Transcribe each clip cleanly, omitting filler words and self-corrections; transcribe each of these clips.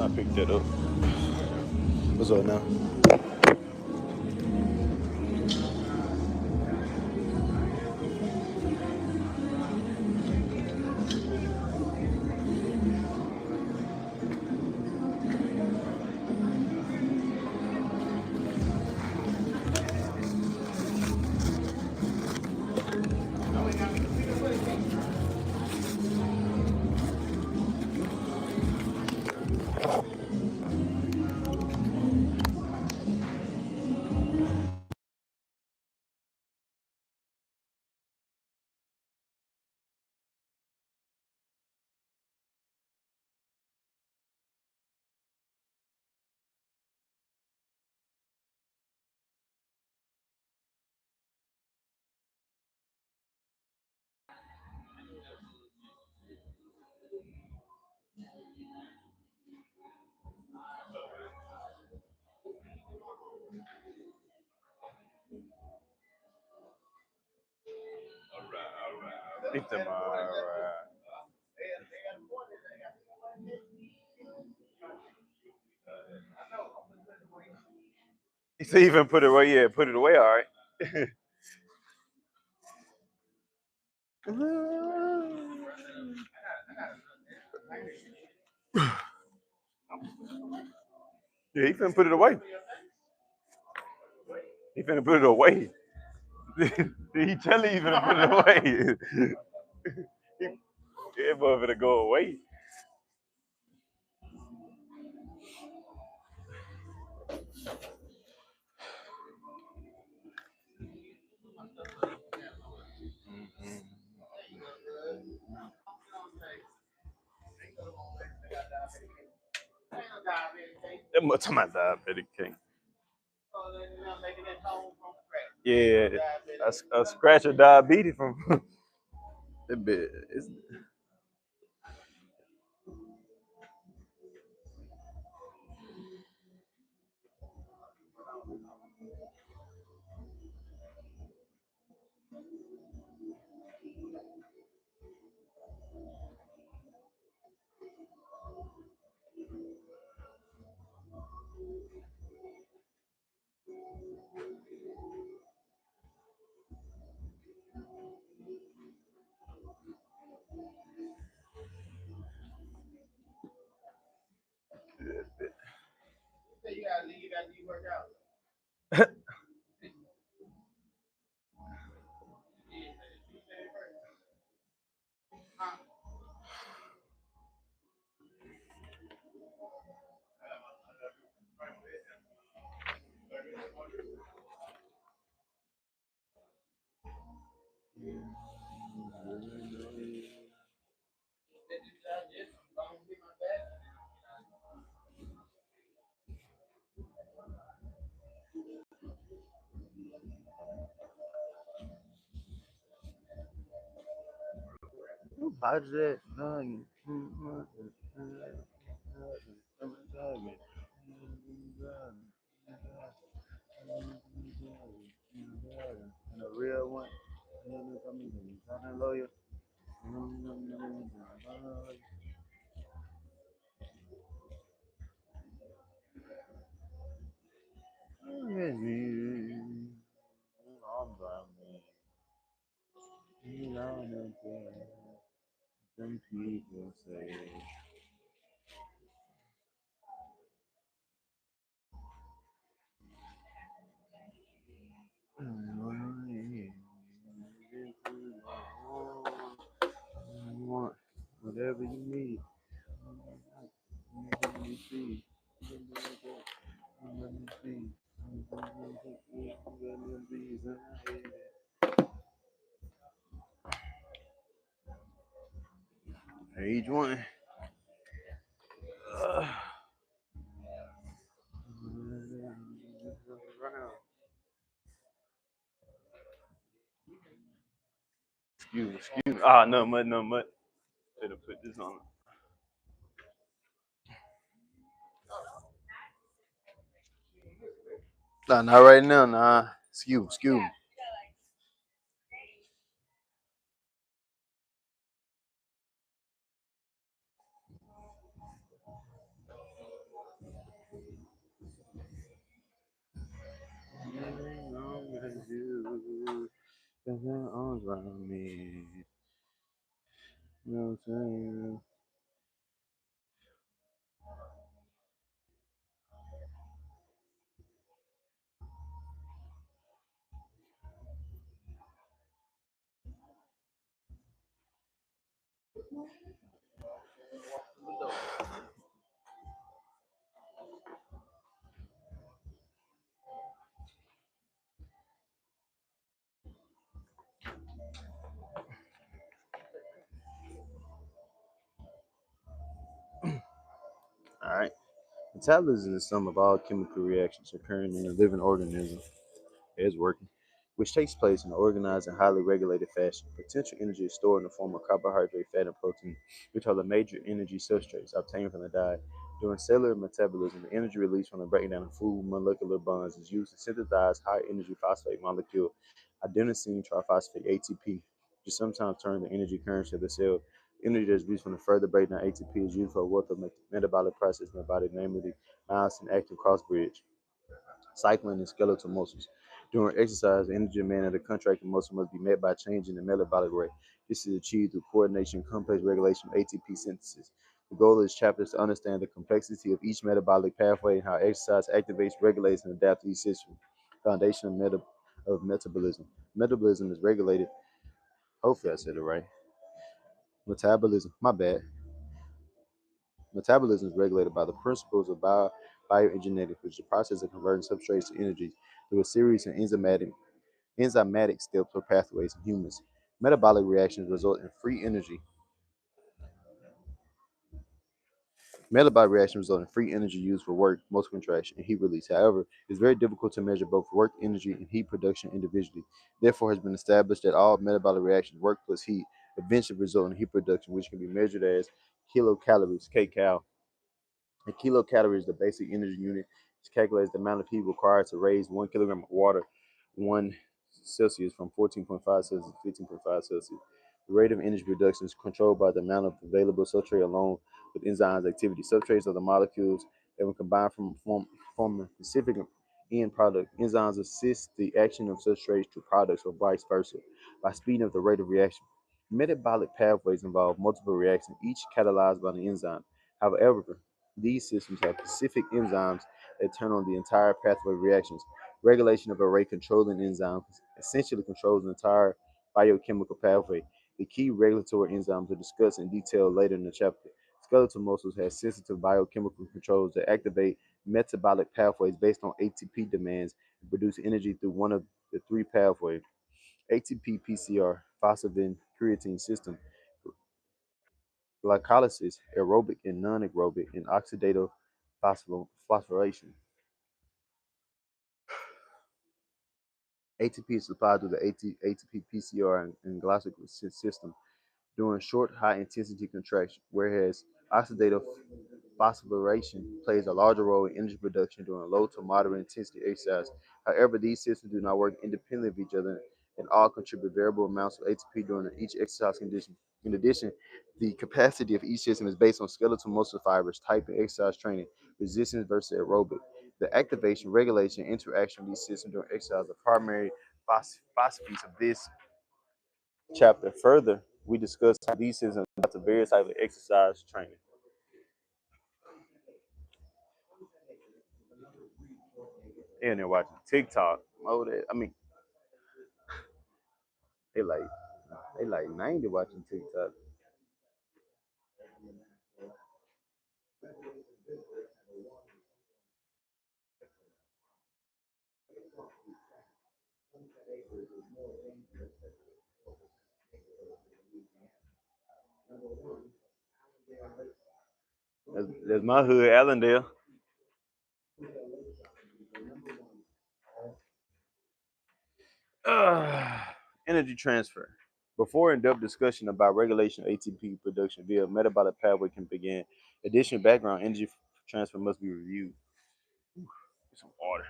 I picked that up. What's up now? He said even put it away. Yeah, put it away. All right. Yeah, he finna put it away. He finna put it away. He telling you finna put it away. Yeah, boy, finna go away. That much time I diabetic king. Yeah, a scratch of diabetes from that bit. It's, budget. And a real one. Lawyer. Some people say. Whatever you need. Each one. Excuse me. Ah, no mud. Better put this on. Nah, not right now. Nah. Excuse me. you, got your arms around me. You know what I'm saying? All right. Metabolism is the sum of all chemical reactions occurring in a living organism is working, which takes place in an organized and highly regulated fashion. Potential energy is stored in the form of carbohydrate, fat, and protein, which are the major energy substrates obtained from the diet. During cellular metabolism, the energy released from the breakdown of food molecular bonds is used to synthesize high energy phosphate molecule, adenosine triphosphate (ATP), which is sometimes termed the energy currency of the cell. Energy that is released from the further breakdown ATP is used for a wealth of metabolic processes in the body, namely the myosin active cross bridge, cycling, and skeletal muscles. During exercise, the energy demand of the contracting muscle must be met by changing the metabolic rate. This is achieved through coordination, complex regulation of ATP synthesis. The goal of this chapter is to understand the complexity of each metabolic pathway and how exercise activates, regulates, and adapts each system. Foundation of metabolism. Metabolism is regulated. Hopefully, I said it right. Metabolism. My bad. Metabolism is regulated by the principles of bioengineering, which is the process of converting substrates to energy through a series of enzymatic steps or pathways in humans. Metabolic reactions result in free energy. Metabolic reactions result in free energy used for work, muscle contraction, and heat release. However, it's very difficult to measure both work energy and heat production individually. Therefore, it has been established that all metabolic reactions, work plus heat, eventually result in heat production, which can be measured as kilocalories, kcal. A kilocalorie is the basic energy unit. It calculates the amount of heat required to raise 1 kilogram of water 1 Celsius from 14.5 Celsius to 15.5 Celsius. The rate of energy production is controlled by the amount of available substrate along with enzymes activity. Substrates are the molecules that when combined form a specific end product. Enzymes assist the action of substrates to products or vice versa by speeding up the rate of reaction. Metabolic pathways involve multiple reactions, each catalyzed by the enzyme. However, these systems have specific enzymes that turn on the entire pathway reactions. Regulation of a rate controlling enzyme essentially controls the entire biochemical pathway. The key regulatory enzymes are discussed in detail later in the chapter. Skeletal muscles have sensitive biochemical controls that activate metabolic pathways based on ATP demands and produce energy through one of the three pathways. ATP-PCr, phosphidin creatine system, glycolysis, aerobic and non-aerobic, and oxidative phosphorylation. ATP is supplied through the ATP-PCr and glycolysis system during short, high-intensity contraction, whereas oxidative phosphorylation plays a larger role in energy production during low to moderate intensity exercise. However, these systems do not work independently of each other and all contribute variable amounts of ATP during each exercise condition. In addition, the capacity of each system is based on skeletal muscle fibers, type, and exercise training, resistance versus aerobic. The activation, regulation, and interaction of these systems during exercise are primary philosophies of this chapter. Further, we discuss how these systems adapt to various types of exercise training. And they're watching TikTok. Oh, I mean, they like they like 90 watching TikTok. That's my hood, Allendale. Uh, Energy transfer. Before in-depth discussion about regulation of ATP production via metabolic pathway can begin, additional background energy transfer must be reviewed. Get some water.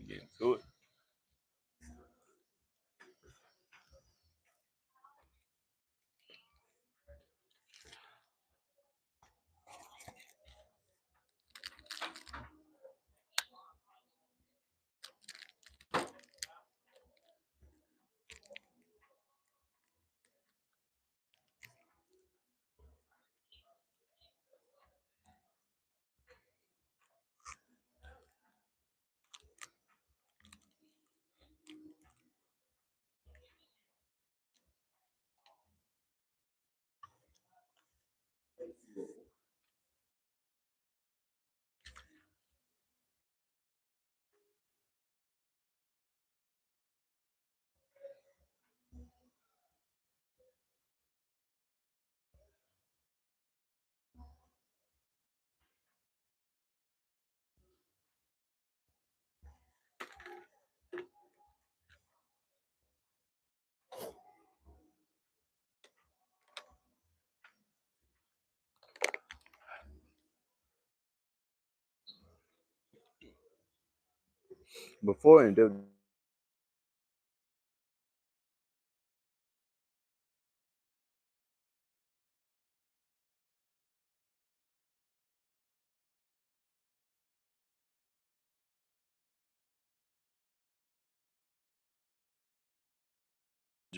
Get into it. Before and depth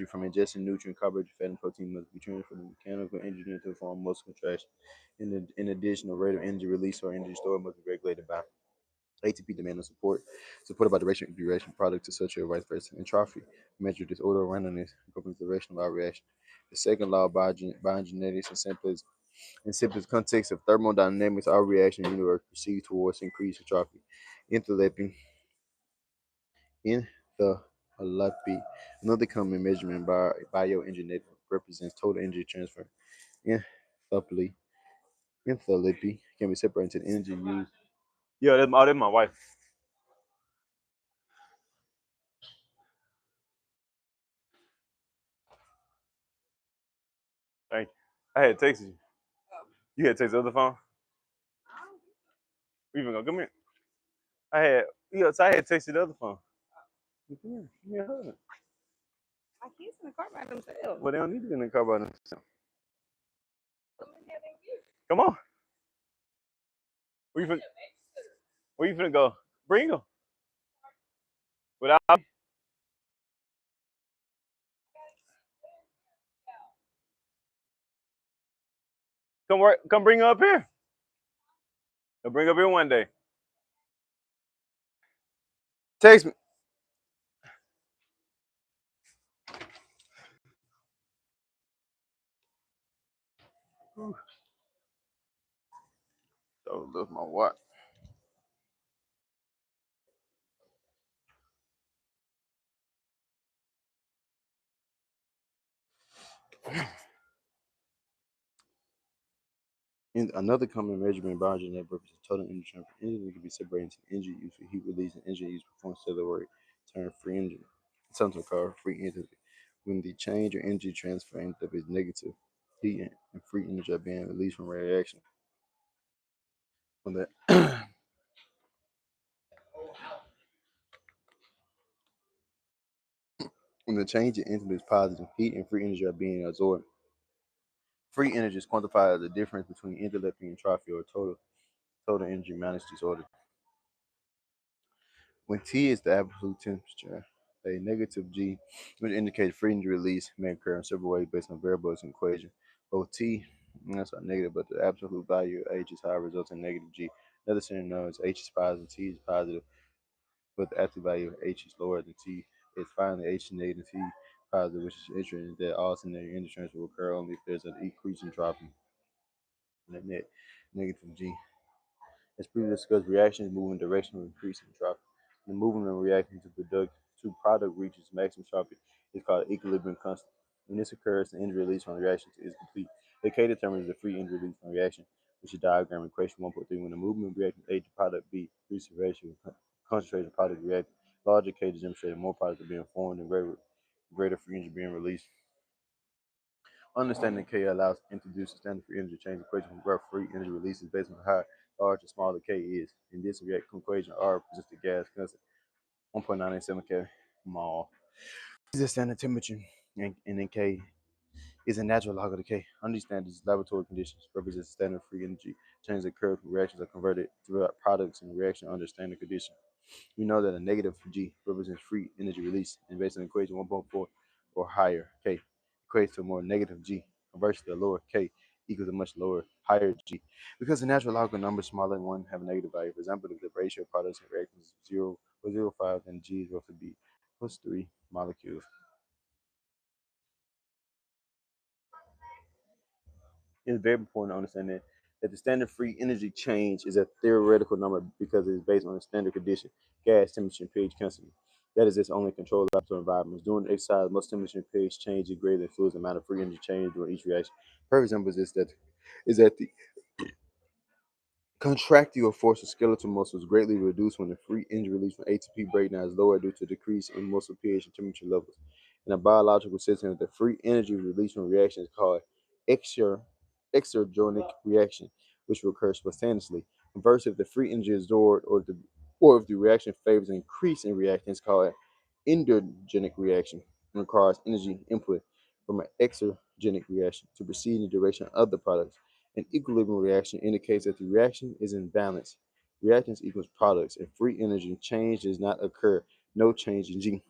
from ingesting nutrient, carbohydrate, fat, and protein must be transferred from mechanical energy into the form of muscle contraction. In addition, the rate of energy release or energy stored must be regulated by ATP demand and support, supported by duration and duration products such as vice versa. Entropy measure disorder randomness accompanies the duration of our reaction. The second law of biogenetics in simplest context of thermodynamics, our reaction in the universe proceeds towards increased entropy. Enthalpy in the enthalpy, another common measurement by bioengineering represents total energy transfer. Enthalpy, enthalpy can be separated into energy used. Yeah, that's my wife. Thank you. I had texted you. You had text the other phone? We even gonna come here. I had so I had texted the other phone. Come here. Give me a hug. My kids in the car by themselves. Well, they don't need to be in the car by themselves. Come on. Where you finna go? Bring them. Without come bring her up here. They'll bring her up here one day. Text me. So look my watch. In another common measurement biogenetic purpose is total energy transfer. Energy can be separated into energy used for heat release and energy used for performance cellular work, termed free energy. Sometimes called free energy. When the change or energy transfer enthalpy is negative, heat and free energy are being released from reaction. When the when the change in enthalpy is positive, heat and free energy are being absorbed. Free energy is quantified as the difference between enthalpy and entropy, or total energy minus disorder. When T is the absolute temperature, a negative G, which indicates free energy release, may occur in several ways based on variables in the equation. Both T, that's not negative, but the absolute value of H is high, results in negative G. Another scenario is H is positive, T is positive, but the absolute value of H is lower than T. It's finally H is negative, T positive, which is interesting that all scenario energy transfer will occur only if there's an increase in entropy. And the net negative G. As previously discussed, reactions move in direction of increasing entropy. The movement of reaction to product reaches maximum entropy is called equilibrium constant. When this occurs, the energy release from the reaction is complete. The K determines the free energy release from the reaction, which is diagram equation 1.3. When the movement of reaction A to product B increases the ratio of concentration of product reaction, larger K is demonstrated more products are being formed and greater free energy being released. Understanding K allows to introduce a standard free energy change equation from where free energy release is based on how large or small the K is. In this equation, R represents the gas constant, 1.987 K mol. This is a standard temperature, and then K is a natural log of the K. Under these standards, laboratory conditions represent standard free energy change that occurs when reactions are converted to products in reaction under standard conditions. We know that a negative G represents free energy release, and based on equation 1.4 or higher, K equates to a more negative G. Conversely, a lower K equals a much lower, higher G. Because the natural logical numbers smaller than 1 have a negative value. For example, if the ratio of products and reactions is 0 or 0.5, then G is roughly B plus 3 molecules. It's very important to understand that the standard free energy change is a theoretical number because it is based on a standard condition, gas, temperature, and pH constantly. That is its only controlled laboratory environments. During exercise, most temperature and pH change is greater than fluid's amount of free energy change during each reaction. Perfect example is that the contractile force of skeletal muscles greatly reduced when the free energy release from ATP breakdown is lower due to decrease in muscle pH and temperature levels. In a biological system, the free energy release from reaction is called exergonic reaction, which will occur spontaneously. Conversely, if the free energy is stored or if the reaction favors an increase in reactants, called an endogenic reaction and requires energy input from an exergenic reaction to proceed in the direction of the products. An equilibrium reaction indicates that the reaction is in balance. Reactants equals products, and free energy change does not occur. No change in G.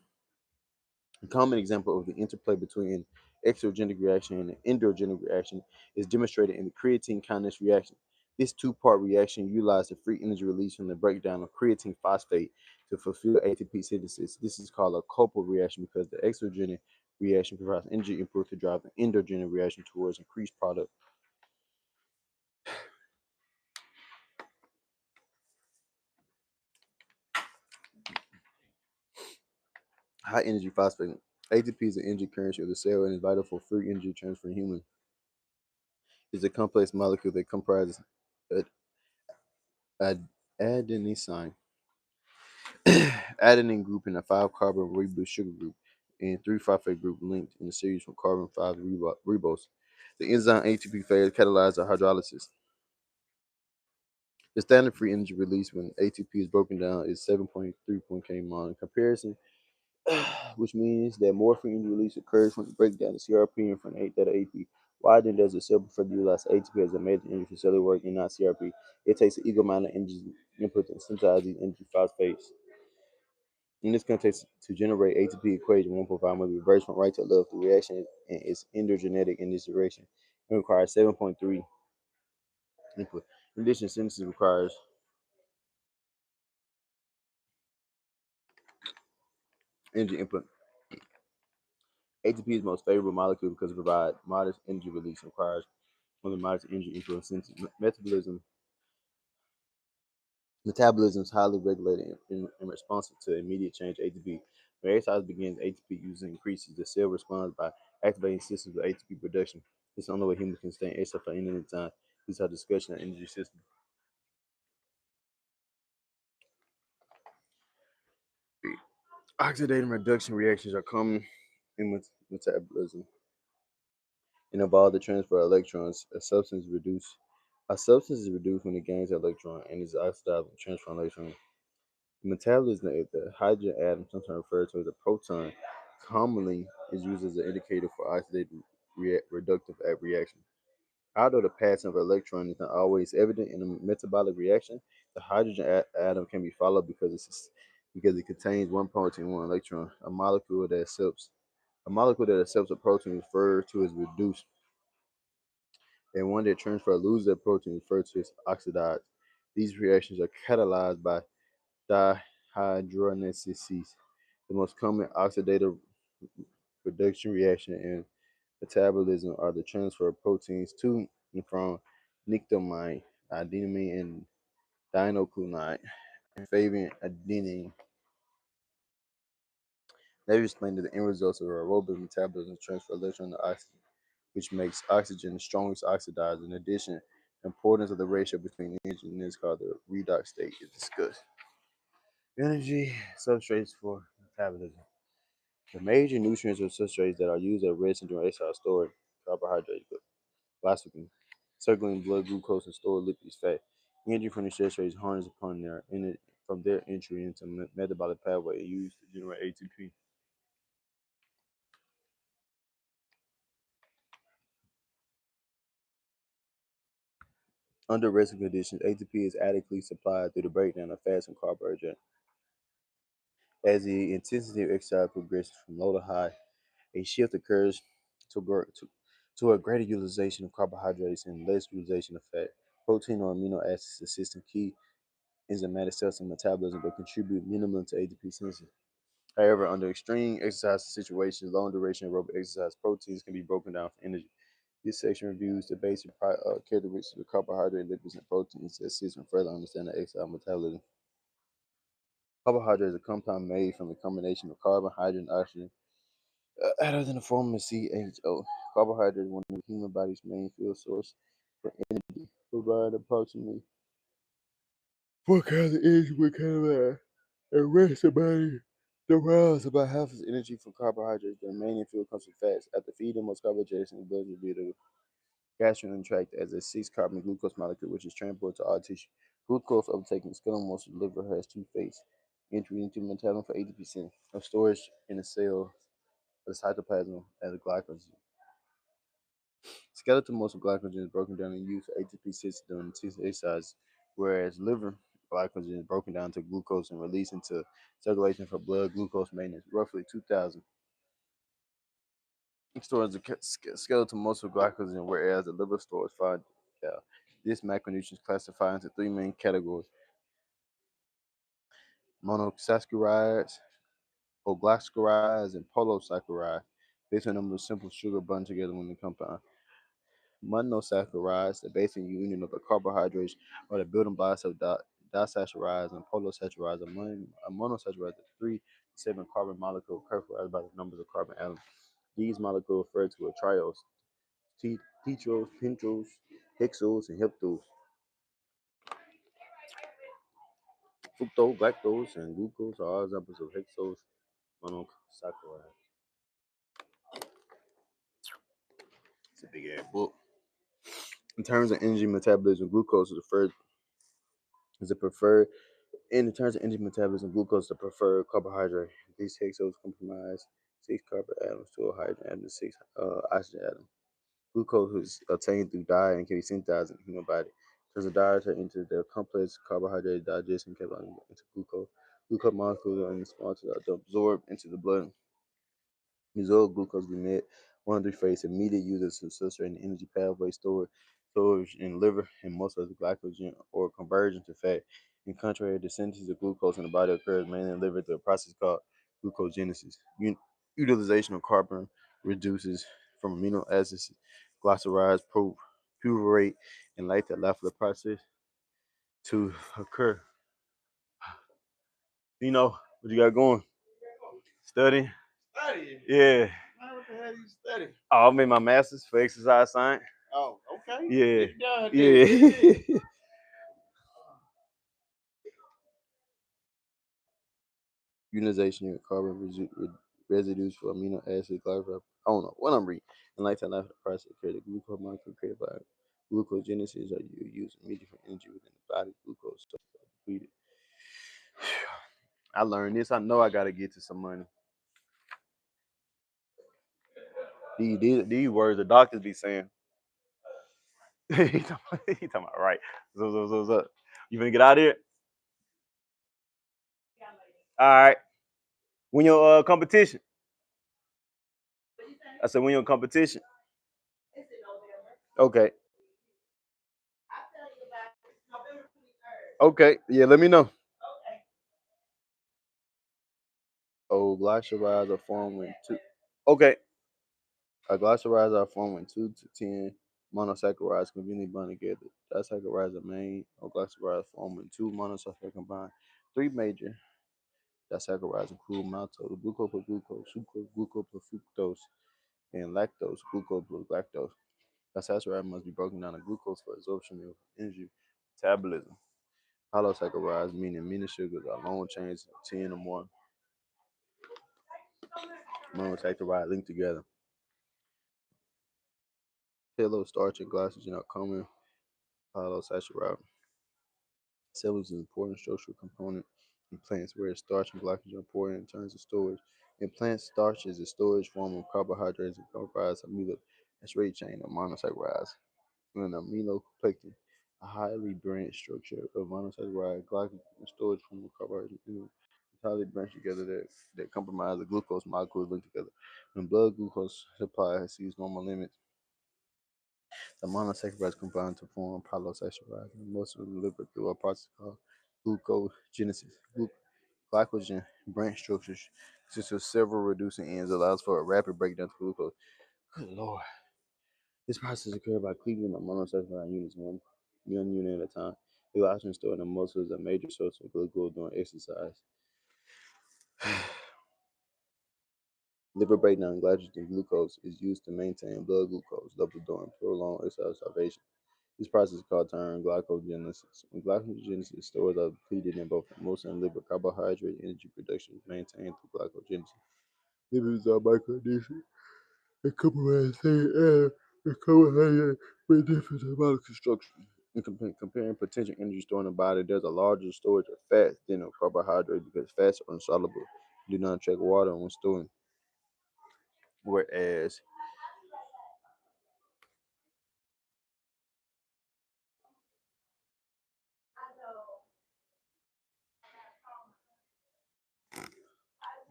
A common example of the interplay between an exergenic reaction and an endogenic reaction is demonstrated in the creatine kinase reaction. This two-part reaction utilizes the free energy release from the breakdown of creatine phosphate to fulfill ATP synthesis. This is called a coupled reaction because the exergenic reaction provides energy input to drive the endogenic reaction towards increased product. High energy phosphate. ATP is the energy currency of the cell and is vital for free energy transfer in humans. It's a complex molecule that comprises adenosine, adenine group in a 5-carbon ribose sugar group, and 3 phosphate group linked in a series from carbon 5 ribose. The enzyme ATP phase catalyzes the hydrolysis. The standard free energy release when ATP is broken down is 7.3 kmol. In comparison, which means that more free energy release occurs when you break down the CRP and from 8 data AP. Why then does the cell prefer to utilize ATP as a major energy for cellular work and not CRP? It takes an equal amount of energy input to synthesize these energy phosphates. In this context, to generate ATP equation 1.5 must reverse from right to left. The reaction is endogenetic in this direction and requires 7.3 input. In addition, synthesis requires energy input. ATP is the most favorable molecule because it provides modest energy release and requires only modest energy input. Since metabolism is highly regulated and responsive to immediate change ATP. When exercise begins, ATP use increases. The cell responds by activating systems of ATP production. This is the only way humans can stay in exercise for any length of time. This is our discussion of energy system. Oxidative reduction reactions are common in metabolism and involve the transfer of electrons. A substance is reduced when it gains an electron and is oxidized when transferring electrons. In metabolism, the hydrogen atom, sometimes referred to as a proton, commonly is used as an indicator for oxidative reductive reaction. Although the passing of an electron is not always evident in a metabolic reaction, the hydrogen atom can be followed because it contains one proton and one electron. A molecule that accepts a proton is referred to as reduced, and one that transfers or loses a proton is referred to as oxidized. These reactions are catalyzed by dihydrogenases. The most common oxidative reduction reaction in metabolism are the transfer of proteins to and from nictomine, adenine, and dinucleotide, and favoring adenine. They explain that the end results of aerobic metabolism transfer electron to oxygen, which makes oxygen the strongest oxidizer. In addition, the importance of the ratio between energy and this called the redox state is discussed. Energy substrates for metabolism. The major nutrients or substrates that are used at rest and during exercise are stored carbohydrates, glycogen, circulating blood glucose, and stored lipids, fat. Energy from these substrates is harnessed from their entry into metabolic pathway and used to generate ATP. Under resting conditions, ATP is adequately supplied through the breakdown of fats and carbohydrates. As the intensity of exercise progresses from low to high, a shift occurs to a greater utilization of carbohydrates and less utilization of fat. Protein or amino acids assist in key enzymatic steps in metabolism but contribute minimally to ATP synthesis. However, under extreme exercise situations, long duration aerobic exercise, proteins can be broken down for energy. This section reviews the basic characteristics of carbohydrate, lipids, and proteins to assist in further understanding exercise metabolism. Carbohydrate is a compound made from a combination of carbon, hydrogen, and oxygen, other than the form of CHO. Carbohydrate is one of the human body's main fuel source for energy, provide approximately 4 calories of energy per kilogram, and rest the body derives about half its energy from carbohydrates. The remaining fuel comes from fats. After feeding, most carbohydrates in the blood will be the gastrointestinal tract as a 6-carbon glucose molecule, which is transported to all tissue. Glucose uptake in the skeletal muscle liver has two phases. Entry into metabolism for 80% of storage in the cell of the cytoplasm as glycogen. Skeletal muscle glycogen is broken down and used for ATP synthesis during intensive exercise, whereas liver glycogen is broken down to glucose and released into circulation for blood glucose maintenance, roughly 2,000. Stores the skeletal muscle glycogen, whereas the liver stores 5,000. This macronutrient is classified into three main categories: monosaccharides, oglycerides, and polysaccharides, based on the number of simple sugar bonded together when they compound. Monosaccharides, the basic union of the carbohydrates, are the building blocks of disaccharides, and polysaccharides are monosaccharides, the 3 to 7 carbon molecule characterized by the numbers of carbon atoms. These molecules refer to a trios: tetros, pentros, hexos, and heptos. Fructose, galactose, and glucose are all examples of hexose monosaccharides. It's a big ass book. In terms of energy metabolism, glucose is the preferred. In terms of energy metabolism, glucose is the preferred carbohydrate. These hexoses comprise 6 carbon atoms, 2 hydrogen atoms, and 6 oxygen atoms. Glucose is obtained through diet and can be synthesized in the human body. As a diet into the complex carbohydrate digestion capable into glucose. Glucose molecules are responsible to absorb into the blood. Result glucose be met. One of the phase immediate uses to substrate the energy pathway storage in liver and muscle as glycogen or conversion to fat. In contrary, the synthesis of glucose in the body occurs mainly in the liver through a process called glucogenesis. Utilization of carbon reduces from amino acids, glycerides, pyruvate, and lactate allow for the process to occur. You know what you got going? Studying? Studying? Yeah. What the hell you studying? Oh, I made my master's for exercise science. Oh, okay. Yeah. Yeah. Utilization of carbon residues for amino acid glycol. I don't know what I'm reading. And like that, the process created glucose molecule created by glucogenesis are used immediately for energy within the body. Glucose stores are depleted. I learned this. I know I got to get to some money. These words the doctors be saying. he talking about right. So. You gonna get out of here? All right. When your competition? I said when your competition? Okay. Okay. Yeah, let me know. Oh, glycerides are formed when two. Okay. Glycerides are formed when 2 to 10 monosaccharides conveniently bond together. Disaccharides are main. Glycerides form when 2 monosaccharides combine. 3 major disaccharides include maltose, glucose plus glucose, sucrose, glucose plus fructose, and lactose, glucose plus lactose. Disaccharide must be broken down to glucose for absorption of energy metabolism. Polysaccharides, meaning many sugars, are long chains of 10 or more monosaccharides linked together. Pillow, starch, and glycogen are common polysaccharide. Cellulose is an important structural component in plants, whereas starch and glycogen are important in terms of storage. In plants, starch is a storage form of carbohydrates and comprise amino acid chain of monosaccharides. In an aminopectin, a highly branched structure of monosaccharide glycogen storage form of carbohydrates entirely branched together that comprise the glucose molecules linked together. When blood glucose supply exceeds normal limits, the monosaccharides combine to form polysaccharides and most of the liver through a process called glucogenesis. Glycogen branch structures consist of several reducing ends allows for a rapid breakdown of glucose. Good lord. This process occurs by cleaving the monosaccharide units one unit at a time. The glycogen stored in the muscle is a major source of glucose during exercise. Liver breakdown glycogen glucose is used to maintain blood glucose levels during prolonged exercise starvation. This process is called term glycogenesis. When glycogenesis stores are depleted in both the muscle and liver, carbohydrate energy production is maintained through glycogenesis. Lipids are micronutrients that comprise the carbohydrate with different metabolic structure. In comparing potential energy stored in the body, there's a larger storage of fats than of carbohydrates because fats are insoluble, do not attract water when storing. Whereas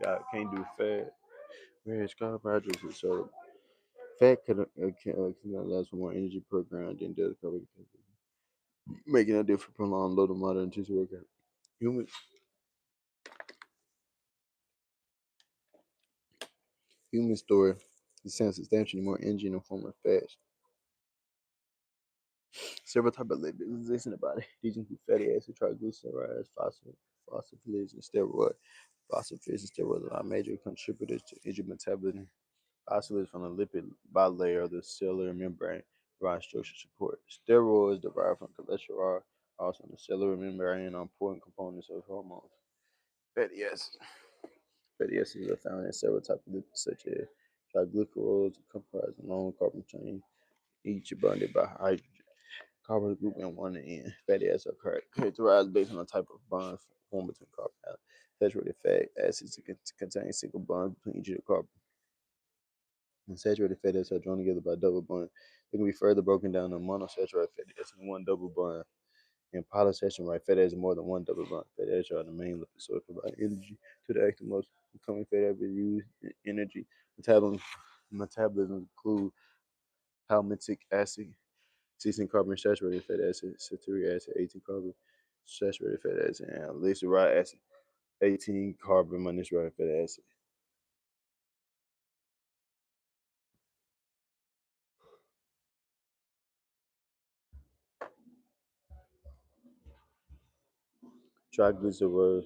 God can't do fat. Whereas carbohydrates is so fat can last for more energy per gram than does carbohydrates, making a difference for prolonged low to moderate intensity workout. Humans humans store substantially more energy in the form of fats. Several types of lipids exist in the body. These include fatty acids, triglycerides, phospholipids, and steroids. Phospholipids and steroids are major contributors to energy metabolism. Phospholipids from the lipid bilayer of the cellular membrane provide structural support. Steroids derived from cholesterol, also in the cellular membrane, and are important components of hormones. Fatty acids. Fatty acids are found in several types of lipids, such as triglycerides, comprising long carbon chains, each bonded by hydrogen. Carbon group and one end. Fatty acids are characterized based on the type of bond formed between carbon atoms. Saturated fat acids contain single bonds between each of the carbon. And saturated fatty acids are joined together by double bonds. They can be further broken down to monosaturated fatty acids and one double bond. And polysaturated fatty acids more than one double bond. Fatty acids are the main lipid source providing energy to the active muscle. Becoming fatty acids use energy. Metabolism include palmitic acid, 16 carbon saturated fatty acid, citric acid, 18 carbon saturated fatty acid, and glyceride acid, 18 carbon monosaturated fatty acid. Triglycerides,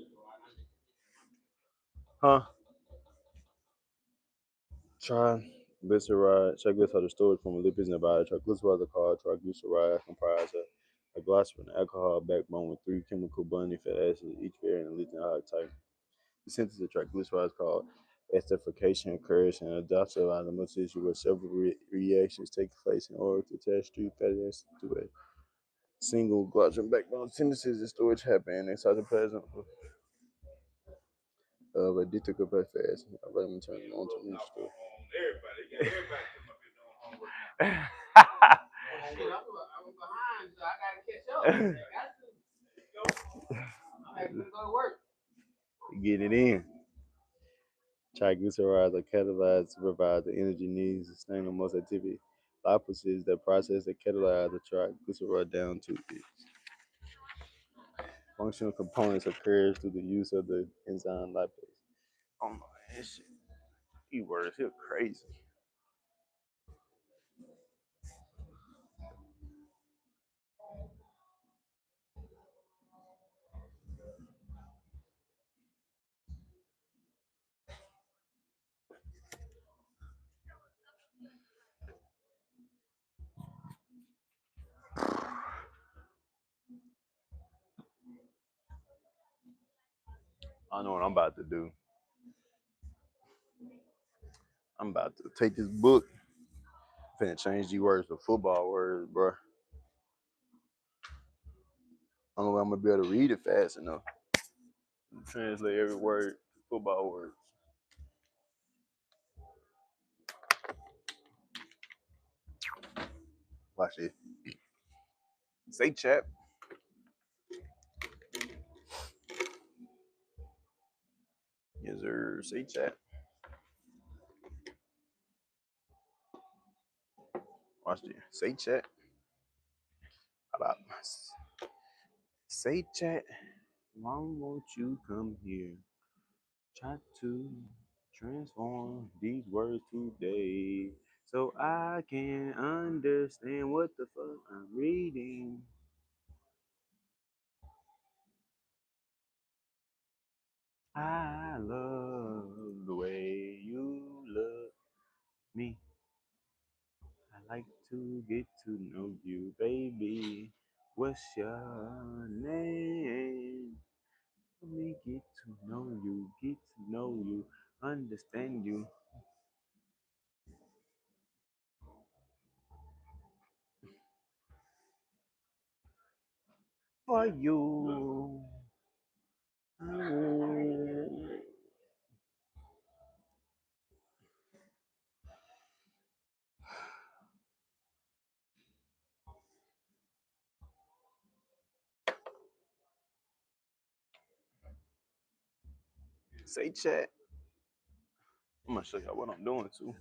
huh? Triglycerides are stored from lipids in the body. Triglycerides are called triglycerides, comprise a glycerol and alcohol backbone with three chemical bonding fatty acids, each varying in length and high type. The synthesis of triglycerides called esterification occurs in adaptative animal tissue where several reactions take place in order to attach three fatty acids to a single glycerol backbone. Synthesis and storage happen in the cytoplasm of a difficult fast. I let me turn on to the story. Get it in. Triglycerides are catalyzed to provide the energy needs to sustain the most activity. Lipases that process the catalyze the triglyceride down to its functional components occurs through the use of the enzyme lipase. Oh my, this shit, these words here crazy. I know what I'm about to do. I'm about to take this book, finna change these words to football words, bro. I don't know if I'm gonna be able to read it fast enough. Translate every word to football words. Watch this. Say chat. Yes, sir. Say chat. Watch this. Say chat. How about say chat? Why won't you come here? Try to transform these words today so I can understand what the fuck I'm reading. I love the way you love me. I like to get to know you, baby. What's your name? Let me get to know you, understand you. for you. Say chat. I'm gonna show y'all what I'm doing too,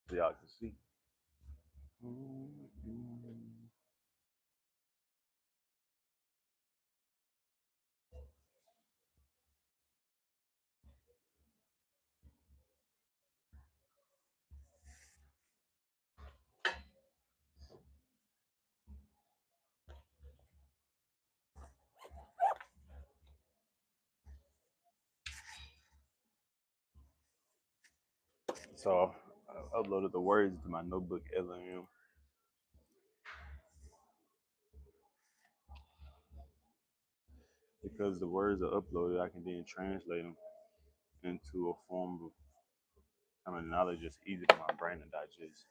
so y'all can see. So I uploaded the words to my notebook LM. Because the words are uploaded, I can then translate them into a form of kind of knowledge that's easy for my brain to digest.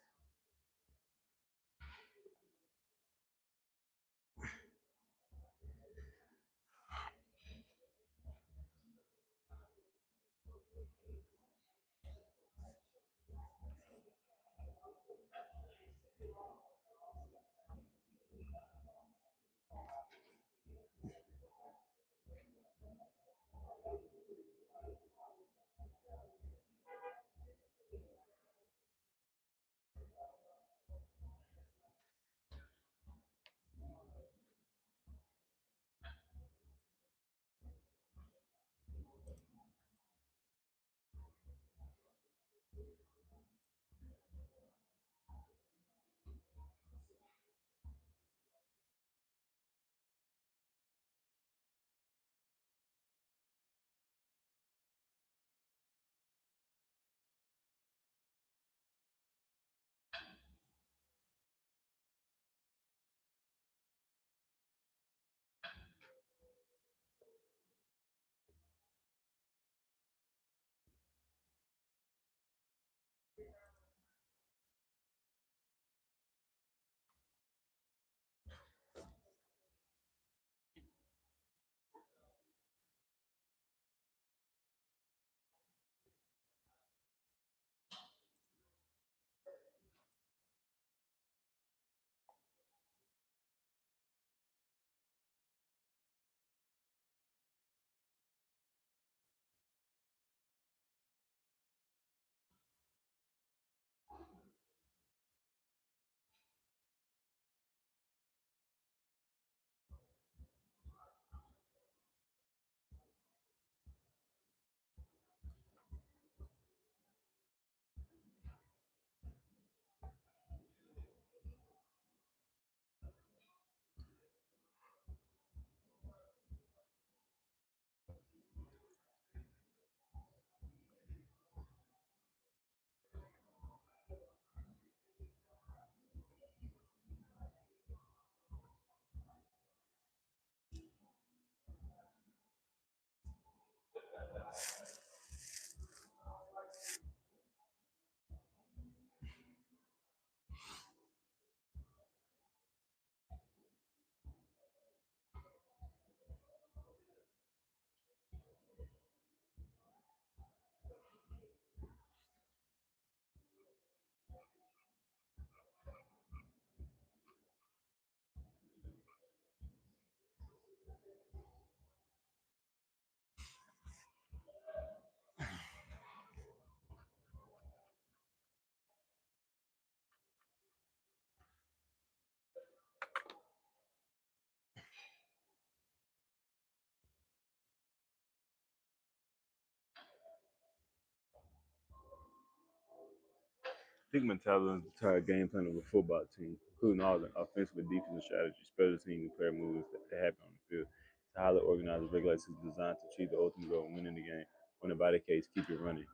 Peak metabolism is the entire game plan of a football team, including all the offensive and defensive strategies, special team, and player movements that happen on the field. It's a highly organized, regulated system designed to achieve the ultimate goal of winning the game. When the body case, keep it running.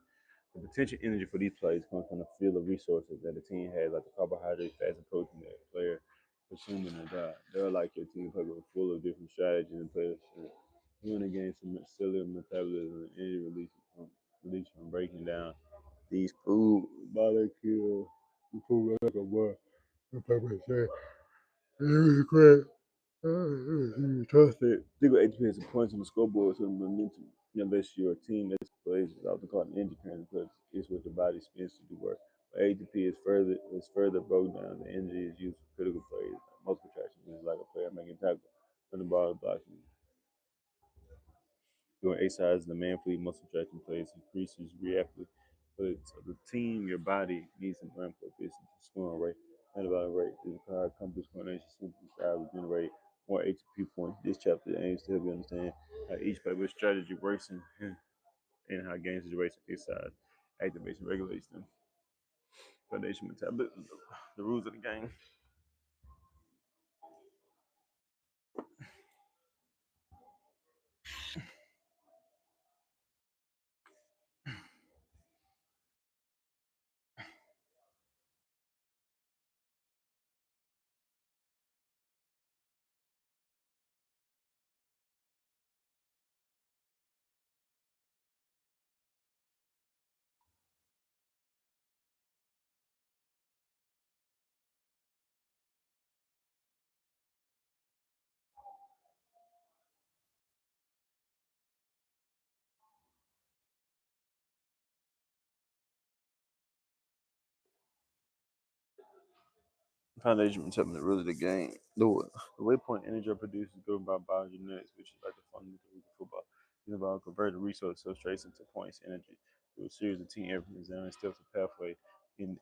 The potential energy for these plays comes from the field of resources that the team has, like the carbohydrate, fats, and protein that the player consuming or die. They're like your team playbook full of different strategies and players win the game some cellular metabolism and energy release from breaking down these food molecules. Food like a what? The pepper said. Great. Fantastic. Think of ATP as points on the scoreboard, so the momentum. Unless your team that plays is often called an energy current because it's what the body spends to do work. But ATP is further broken down. The energy is used for critical plays, like muscle contraction. It's like a player making a tackle when the ball is blocking. During exercise, the man fleet muscle contraction plays increases reactively. But so the team, your body needs some ramp up. It's scoring rate, metabolic rate. The car complex coordination synthesize to generate more ATP points. This chapter aims to help you understand how each playbook strategy works and how game situation exercise activation regulates them. Foundation metabolism, the rules of the game. Foundation metabolism, really the game. The waypoint energy produced is driven by biogenetics, which is like the fundamental of football. It's about converting resource substrates into points energy through a series of team effort examining steps of pathway. In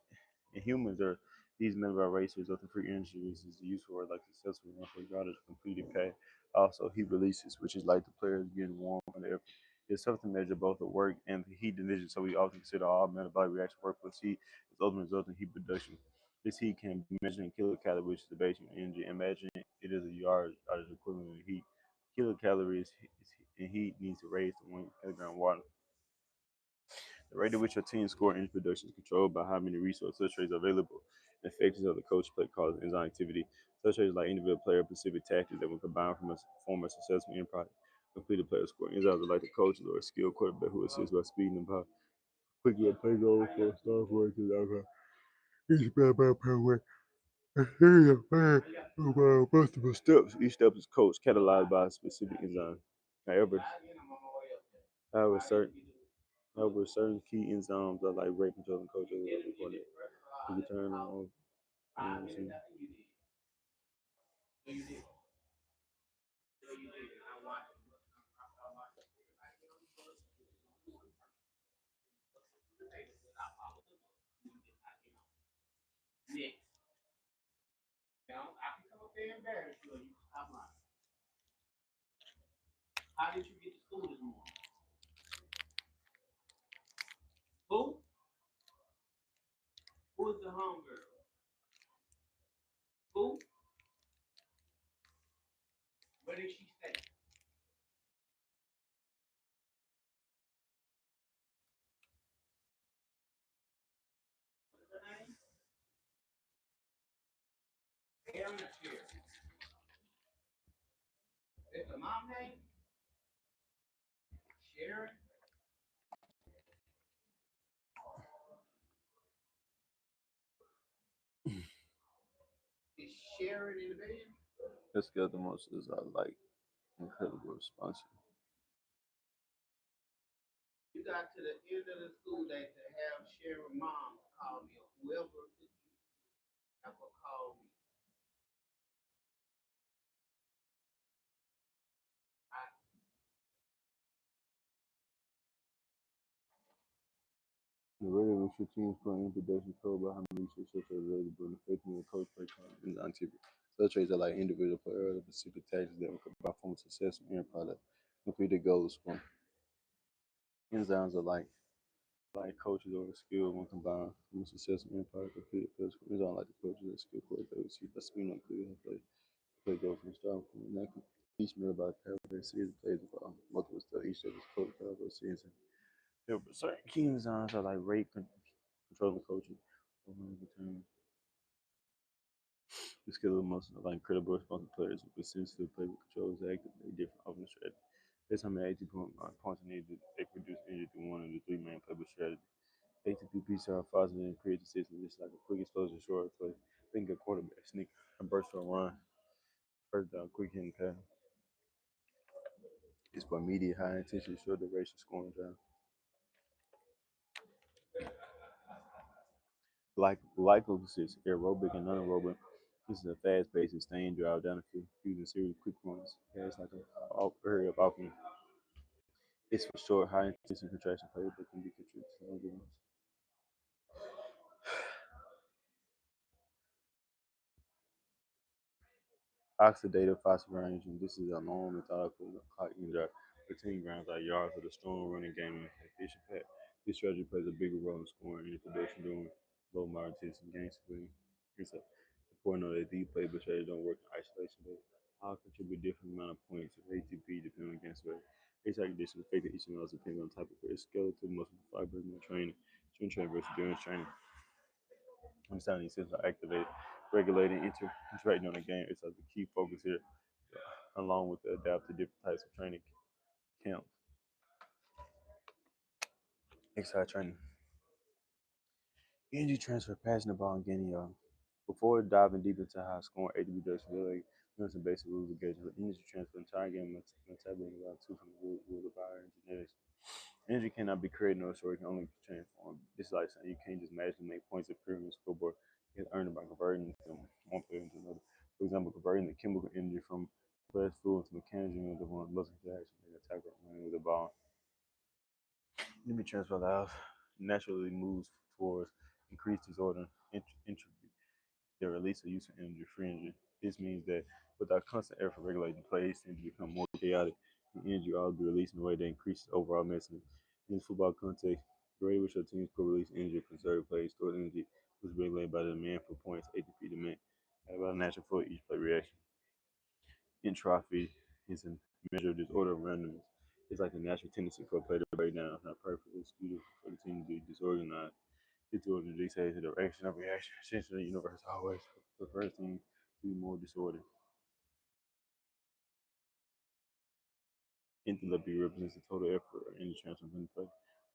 in humans, are these metabolic rates result in free energy, which is useful for like successful run for grounded completed path. Also, heat releases, which is like the players getting warm under effort. It's tough to measure both the work and the heat division, so we often consider all metabolic reaction work plus heat as ultimate result in heat production. This heat can be measured in kilocalories, which is the basic energy. Imagine it is a yardage equivalent of heat. Kilocalories in heat needs to raise to 1 kilogram of water. The rate at which your team score energy production is controlled by how many resource substrates are available. The factors of the coach play cause enzyme activity. Substrates like individual player specific tactics that will combine from a form a successful end product. Completed player score. Enzymes are like the coach or a skilled quarterback who assists by speeding the ball. Quickly a play goal for a star for it to the outcome. Each bad per way. Here's a plan of multiple steps. Each step is coached, catalyzed by a specific enzyme. However, however, certain certain key enzymes are like rate control and coach are recorded. You can turn on. The skeletal muscles are like incredible responsive. The rate at which your team score in production controlled by how many resources are available and effectively the coach play time and activity. Such traits are like individual player or specific tactics that will combine form of success and end product. Completed goals from enzymes are like coaches or skill when combined from a success and end product. Completed players enzymes like the coaches and skill coach that will see by speed on clear play goal from start from the neck. Each mirror by paragraph series plays with multiple steps. Each step is coach paragraph series. Yeah, but certain key enzymes are like controlling coaching. The skill of most are like incredible responsive players with sensitive play with controls that activate different offensive strategy. Based on the points needed, they produce energy through one of the three main playbook strategies. ATP-PCr phosphorylation creates a system just like a quick explosion short play. think a quarterback sneak and burst for a run, first down, quick hitting pass. It's for immediate high intensity short duration scoring drive. Glycolysis, aerobic and anaerobic. This is a fast-paced sustained drive down the field using series of quick runs. Yeah, it's like a hurry up offense. It's for short, high-intensity contraction plays that can be contributed to longer ones. Oxidative phosphorylation. This is a long methodical clock drive. 15 grounds out yards with a strong running game and efficient pass. This strategy plays a bigger role in scoring and production during low moderate intensity games. It's important that these play but strategy don't work in isolation. They all contribute different amount of points of ATP depending on against rate. Each condition affected each of those depending on type of play. Skeletal muscle fibers and training. Strength training versus endurance training. Understanding these systems are activated, regulating, interacting on the game. It's like the key focus here, along with the adapt to different types of training camps. Exercise training. Energy transfer, passing the ball, and gaining yards. Before diving deep into how scoring ATP production, really learn some basic rules of engagement. Energy transfer, entire game metabolism about two from the rule of power and genetics. Energy cannot be created nor stored, it can only be transformed. This is like saying you can't just magically make points appear on the scoreboard. It's earned by converting from one player into another. For example, converting the chemical energy from fast fluid into mechanical energy of one muscle contraction and attacker running with the ball. Energy transfer allows naturally moves towards increased disorder entropy. The release of use of energy, free energy. This means that without constant effort regulating plays tend to become more chaotic, and energy will be released in a way that increases overall medicine. In this football context, the rate at which a teams could release energy, preserve plays, store energy was regulated by the demand for points, ATP demand, and by the natural flow of each play reaction. Entropy is a measure of disorder of randomness. It's like a natural tendency for a play to break down, not perfectly executed, for the team to be disorganized. Disorder dictates the direction of reaction. Essentially, the universe always prefers things to be more disordered. Enthalpy represents the total effort or energy transfer from the play.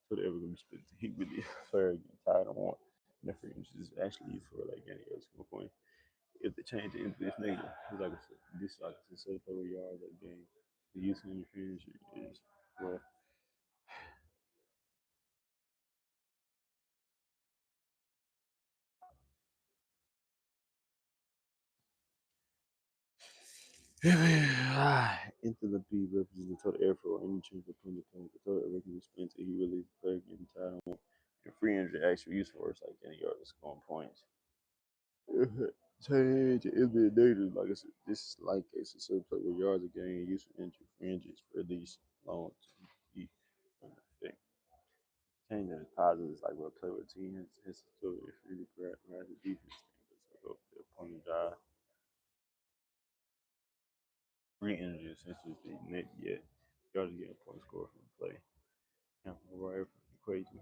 Total effort can be split into heat release, fire, tired, and warm. And the free energy is actually used for like any other skill point. If the change in enthalpy is negative, it's like this like a successful over yards that game. The use of energy is well. Enthalpy represents the total effort or energy transfer from the play. The total effort can be spent to heat release, fire, getting tired, and warm. And free energy actually used for it's like any other scoring points. Change is being negative. Like I said, this is like a successful play where yards are gained, use of entry fringes for these long term heat effect. Change that is positive is like where a play with a team has still if really grab the defense so go for the opponent drive. Free energy essentially is the net yet. Yards getting a point score from the play. Right equation.